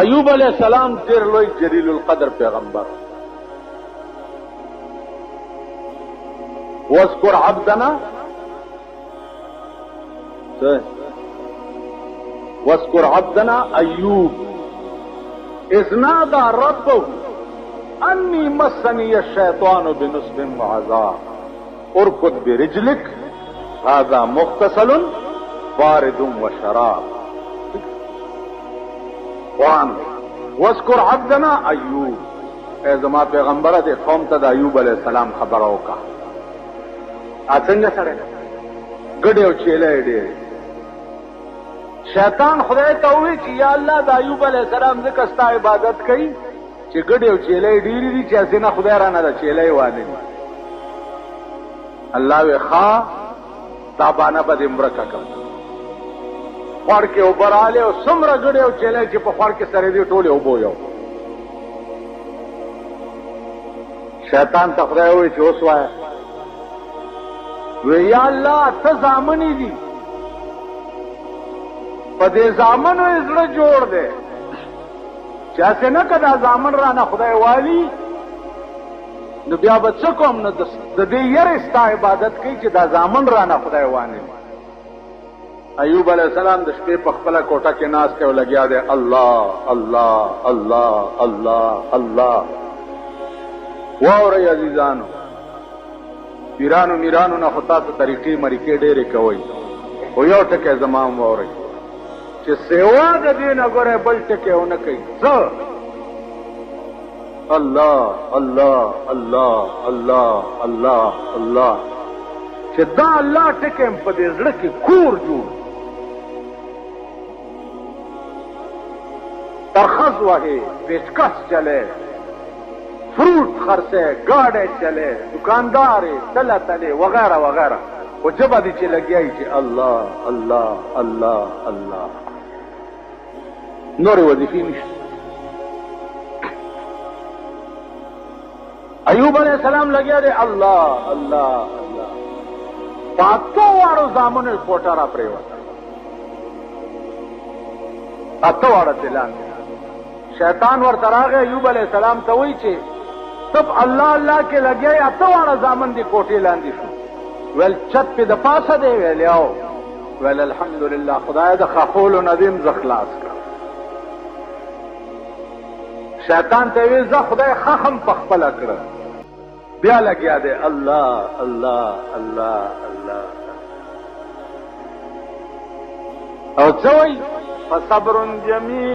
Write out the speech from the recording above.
ایوب علیہ السلام ډیر لوی جلیل القدر پیغمبر. واذكر عبدنا واذكر عبدنا ایوب اذ نادى ربه انی مسنی الشیطان بنصب وعذاب ارکض برجلک هذا مغتسل بارد وشراب. قرآن واذكر عبدنا ایوب، اے زما پیغمبر دے قوم ته د ایوب علیہ السلام خبر وکا. څنګه سره ګډه او چیلې ډېر شیطان خدای ته وی چې یا الله د ایوب علیہ السلام ذکر ستا عبادت کوي چې ګډه او چیلې ډېری دي چې اسنه خدای را نه د چیلې وانه. الله وی ښا تابانه به امرکه کوم خور کې وبراله او سمره ګډه او چیلې چې په خور کې سره دی ټوله وبو یو. شیطان ته خدای وی چې اوس وای وی یا الله ته زامنی دي په دې زامنو زړه جوړ دے چا څنګه کدا زامن را نه خدای والی نو بیا به څه کوم نو د دې یره ستا عبادت کوي چې دا زامن را نه خدای وانی. ایوب علیہ السلام د شپې په خپل کوټه کې ناس ته لګیا دی الله الله الله الله الله. واوري عزیزانو پیرانو میرانو نه خطا ته طریقې مریکې ډېرې کوي خو یو ټکی زمام واوري چې سیوا د دې نه ګوره بل ټکی ونه کوي. څه الله الله الله الله الله الله چې دا الله ټکی په دې زړه کې کور جوړ ترخص وهي پیچکش چلے فروٹ خرڅه گاڑی چلے دکاندار تله تله وغیرہ وغیرہ او جبا دي چې لګیای چې الله الله الله الله نور وظیفې نشته. ایوب علیہ السلام لګیا دی الله الله الله پاتو واړو زامنو کوټه را پریوته پاتو واړه دلان شیطان ور تراغه ایوب علیہ السلام ته وی چې تب الله الله کې لګیا اته واړه زامن دی کوټه لاندې شو. ول چت په د پاسه دی ویلو ول الحمدلله خدای د خفول ندیم زخلاص کړ. شیطان ته وی زه خدای خخم په خپل کړ بیا لګیا دی الله الله الله الله او څوی فصبر جمیل